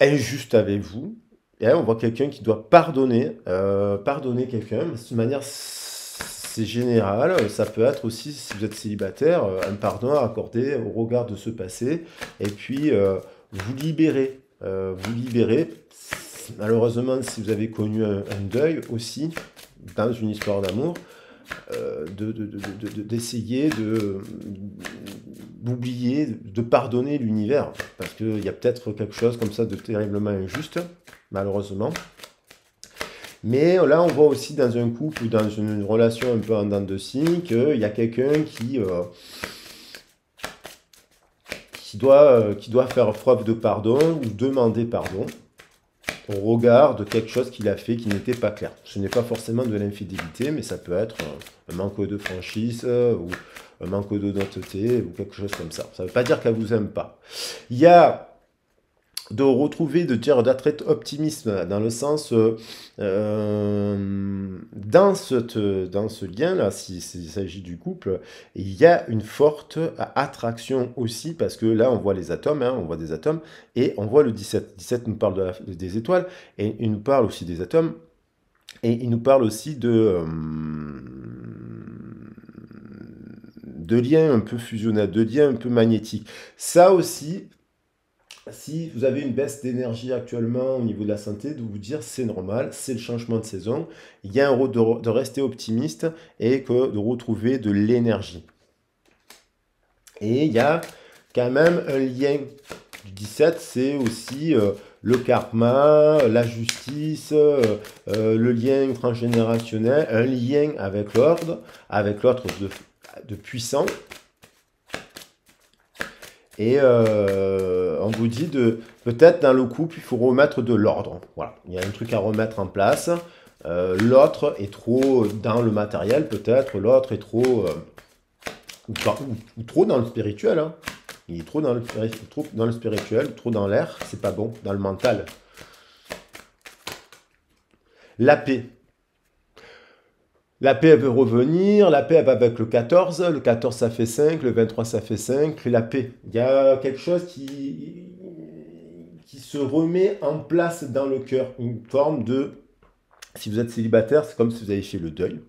S1: injuste avec vous, et là on voit quelqu'un qui doit pardonner quelqu'un, mais de manière, c'est général, ça peut être aussi, si vous êtes célibataire, un pardon à accorder au regard de ce passé, et puis vous libérer. Malheureusement, si vous avez connu un deuil aussi, dans une histoire d'amour, d'essayer d'oublier, de pardonner l'univers. Parce qu'il y a peut-être quelque chose comme ça de terriblement injuste, malheureusement. Mais là, on voit aussi dans un couple ou dans une relation un peu en dents de scie qu'il y a quelqu'un qui doit faire preuve de pardon ou demander pardon au regard de quelque chose qu'il a fait qui n'était pas clair. Ce n'est pas forcément de l'infidélité, mais ça peut être un manque de franchise ou un manque d'honnêteté ou quelque chose comme ça. Ça ne veut pas dire qu'elle vous aime pas. Il y a de retrouver, d'être optimiste dans le sens, dans ce lien-là, s'il s'agit du couple, il y a une forte attraction aussi, parce que là, on voit les atomes, hein, on voit des atomes, et on voit le 17. 17 nous parle des étoiles, et il nous parle aussi des atomes, et il nous parle aussi de liens un peu fusionnels, de liens un peu magnétiques. Ça aussi, si vous avez une baisse d'énergie actuellement au niveau de la santé, de vous dire c'est normal, c'est le changement de saison, il y a un rôle de rester optimiste et de retrouver de l'énergie. Et il y a quand même un lien du 17, c'est aussi le karma, la justice, le lien transgénérationnel, un lien avec l'autre de puissant. Et on vous dit peut-être dans le couple, il faut remettre de l'ordre. Voilà, il y a un truc à remettre en place. L'autre est trop dans le matériel, peut-être. L'autre est trop, ou trop dans le spirituel. Hein. Il est trop dans le spirituel, trop dans l'air. C'est pas bon, dans le mental. La paix. La paix, elle veut revenir, la paix, elle va avec le 14 ça fait 5, le 23, ça fait 5, la paix. Il y a quelque chose qui se remet en place dans le cœur, une forme de... Si vous êtes célibataire, c'est comme si vous avez fait le deuil.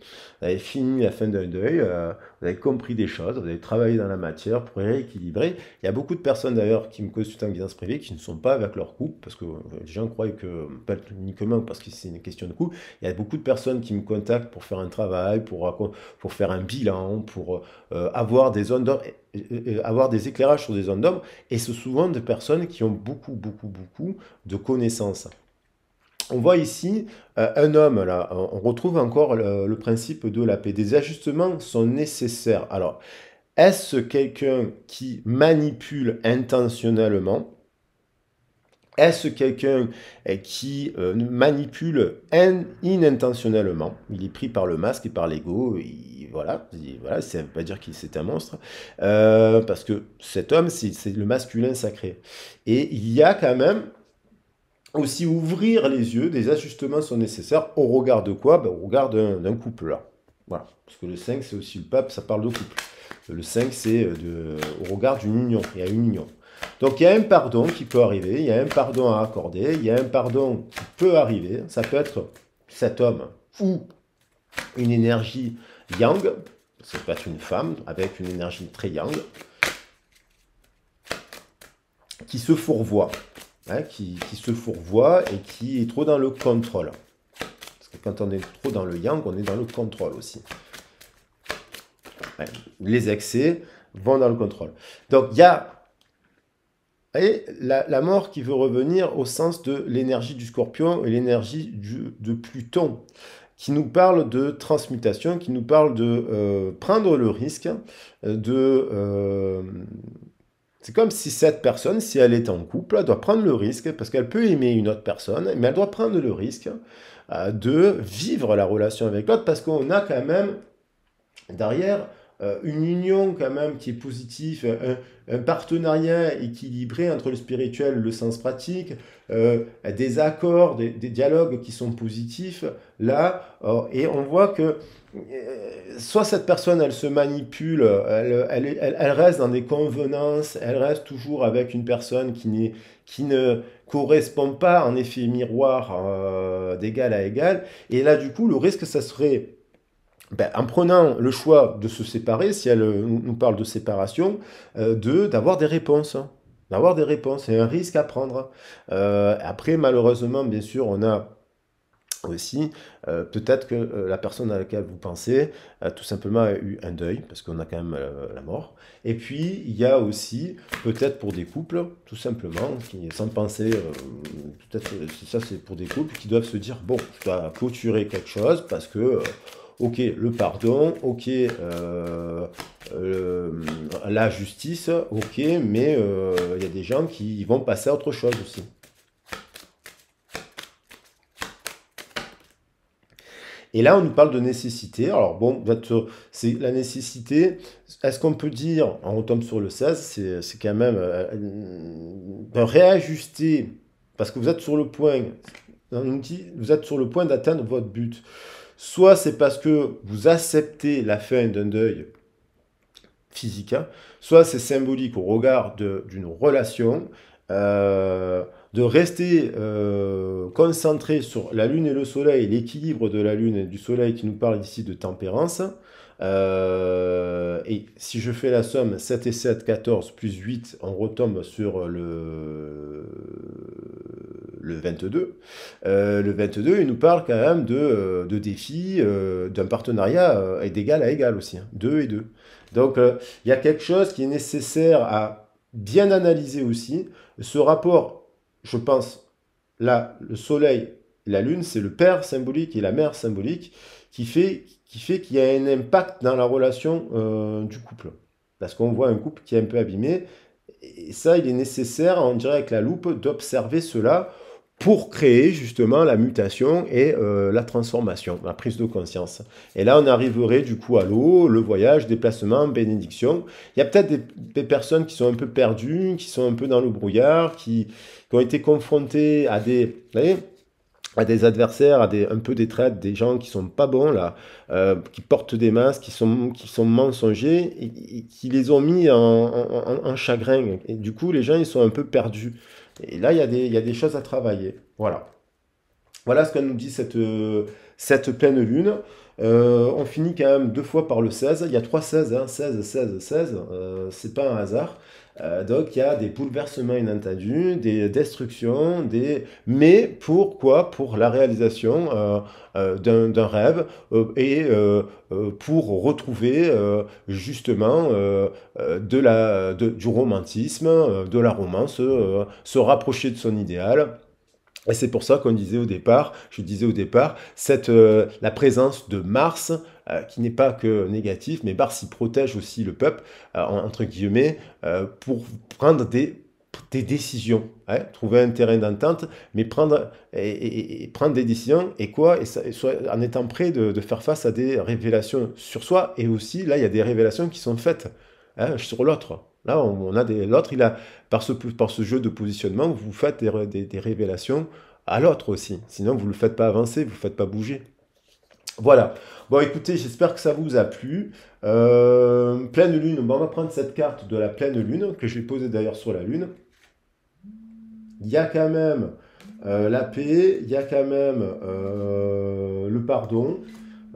S1: Vous avez fini la fin d'un deuil, vous avez compris des choses, vous avez travaillé dans la matière pour rééquilibrer. Il y a beaucoup de personnes d'ailleurs qui me consultent en guidance privée qui ne sont pas avec leur couple, parce que les gens croient que, pas uniquement parce que c'est une question de couple, il y a beaucoup de personnes qui me contactent pour faire un travail, pour faire un bilan, pour avoir des zones d'ombre, avoir des éclairages sur des zones d'ombre, et c'est souvent des personnes qui ont beaucoup de connaissances. On voit ici un homme, là, on retrouve encore le principe de la paix. Des ajustements sont nécessaires. Alors, est-ce quelqu'un qui manipule intentionnellement? Est-ce quelqu'un qui manipule inintentionnellement? Il est pris par le masque et par l'ego, voilà, ça ne veut pas dire qu'il c'est un monstre, parce que cet homme, c'est le masculin sacré. Et il y a quand même aussi ouvrir les yeux, des ajustements sont nécessaires au regard de quoi? Au regard d'un couple là. Voilà. Parce que le 5, c'est aussi le pape, ça parle de couple. Le 5, c'est au regard d'une union, et à une union. Donc il y a un pardon qui peut arriver, il y a un pardon à accorder, il y a un pardon qui peut arriver. Ça peut être cet homme ou une énergie yang, ça peut être une femme avec une énergie très yang, qui se fourvoie, hein, qui se fourvoie et qui est trop dans le contrôle. Parce que quand on est trop dans le yang, on est dans le contrôle aussi. Ouais, les excès vont dans le contrôle. Donc il y a la mort qui veut revenir au sens de l'énergie du Scorpion et l'énergie de Pluton, qui nous parle de transmutation, qui nous parle de prendre le risque c'est comme si cette personne, si elle est en couple, elle doit prendre le risque, parce qu'elle peut aimer une autre personne, mais elle doit prendre le risque de vivre la relation avec l'autre, parce qu'on a quand même derrière une union quand même qui est positive, un partenariat équilibré entre le spirituel et le sens pratique, des accords, des dialogues qui sont positifs, là, et on voit que soit cette personne, elle se manipule, elle reste dans des convenances, elle reste toujours avec une personne qui ne correspond pas en effet miroir d'égal à égal, et là du coup le risque ça serait en prenant le choix de se séparer, si elle nous parle de séparation, d'avoir des réponses. D'avoir des réponses, c'est un risque à prendre. Après, malheureusement, bien sûr, on a aussi, peut-être que la personne à laquelle vous pensez, tout simplement a eu un deuil, parce qu'on a quand même la mort. Et puis, il y a aussi, peut-être pour des couples, tout simplement, qui, sans penser, peut-être ça c'est pour des couples qui doivent se dire, bon, je dois clôturer quelque chose, parce que ok, le pardon, ok, la justice, ok, mais il y a des gens qui vont passer à autre chose aussi. Et là, on nous parle de nécessité. Alors bon, c'est la nécessité. Est-ce qu'on peut dire, on retombe sur le 16, c'est quand même de réajuster, parce que vous êtes sur le point, on nous dit, vous êtes sur le point d'atteindre votre but. Soit c'est parce que vous acceptez la fin d'un deuil physique, hein, soit c'est symbolique au regard d'une relation, de rester concentré sur la Lune et le Soleil, l'équilibre de la Lune et du Soleil qui nous parle ici de tempérance. Et si je fais la somme 7 et 7, 14 plus 8, on retombe sur le 22. Le 22, il nous parle quand même de défis, d'un partenariat d'égal à égal aussi, hein, 2 et 2. Donc, il y a quelque chose qui est nécessaire à bien analyser aussi. Ce rapport, je pense, là, le soleil, la lune, c'est le père symbolique et la mère symbolique qui fait qu'il y a un impact dans la relation du couple. Parce qu'on voit un couple qui est un peu abîmé. Et ça, il est nécessaire, on dirait avec la loupe, d'observer cela pour créer justement la mutation et la transformation, la prise de conscience. Et là, on arriverait du coup à l'eau, le voyage, déplacement, bénédiction. Il y a peut-être des personnes qui sont un peu perdues, qui sont un peu dans le brouillard, qui ont été confrontées à des, vous voyez, à des adversaires, un peu des traites, des gens qui sont pas bons là, qui portent des masques, qui sont mensongers et qui les ont mis en chagrin. Et du coup, les gens ils sont un peu perdus. Et là, il y a des choses à travailler. Voilà. Voilà ce que nous dit cette pleine lune. On finit quand même 2 fois par le 16. Il y a 3 16, hein, 16, 16, 16. C'est pas un hasard. Donc il y a des bouleversements inattendus, des destructions, mais pourquoi? Pour la réalisation d'un rêve pour retrouver justement du romantisme, de la romance, se rapprocher de son idéal. Et c'est pour ça qu'on disait au départ, je disais au départ, la présence de Mars, qui n'est pas que négatif, mais Mars, il protège aussi le peuple, entre guillemets, pour prendre des décisions, hein, trouver un terrain d'entente, mais prendre, et prendre des décisions, et quoi, en étant prêt de faire face à des révélations sur soi, et aussi, là, il y a des révélations qui sont faites hein, sur l'autre. Là, on a l'autre, par ce jeu de positionnement, vous faites des révélations à l'autre aussi. Sinon, vous ne le faites pas avancer, vous ne le faites pas bouger. Voilà. Bon, écoutez, j'espère que ça vous a plu. Pleine lune, bon, on va prendre cette carte de la pleine lune, que je vais poser d'ailleurs sur la lune. Il y a quand même la paix, il y a quand même le pardon.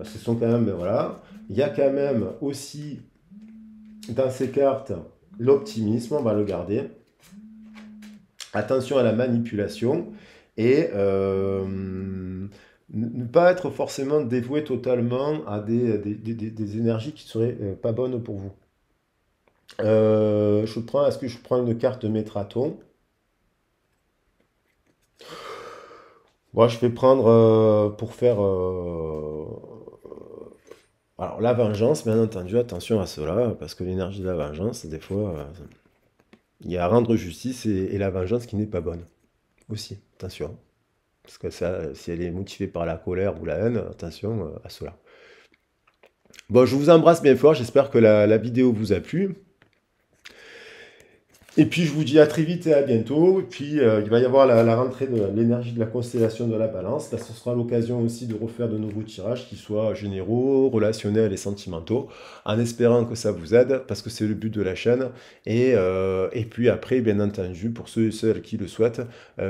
S1: Ce sont quand même, voilà. Il y a quand même aussi dans ces cartes l'optimisme, on va le garder. Attention à la manipulation et ne pas être forcément dévoué totalement à des énergies qui seraient pas bonnes pour vous. Est-ce que je prends une carte de Métraton? Moi, je vais prendre pour faire alors la vengeance, bien entendu, attention à cela, parce que l'énergie de la vengeance, des fois, il y a à rendre justice et la vengeance qui n'est pas bonne aussi. Attention. Parce que ça, si elle est motivée par la colère ou la haine, attention à cela. Bon, je vous embrasse bien fort, j'espère que la vidéo vous a plu. Et puis je vous dis à très vite et à bientôt. Et puis il va y avoir la rentrée de l'énergie de la constellation de la balance. Là, ce sera l'occasion aussi de refaire de nouveaux tirages qui soient généraux, relationnels et sentimentaux, en espérant que ça vous aide, parce que c'est le but de la chaîne. Et puis après, bien entendu, pour ceux et celles qui le souhaitent,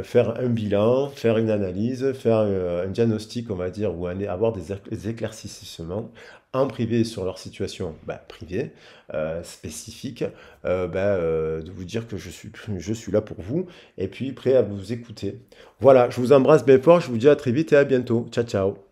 S1: faire un bilan, faire une analyse, faire un diagnostic, on va dire, ou avoir des éclaircissements en privé sur leur situation privée, spécifique, de vous dire que je suis là pour vous et puis prêt à vous écouter. Voilà, je vous embrasse bien fort, je vous dis à très vite et à bientôt. Ciao, ciao.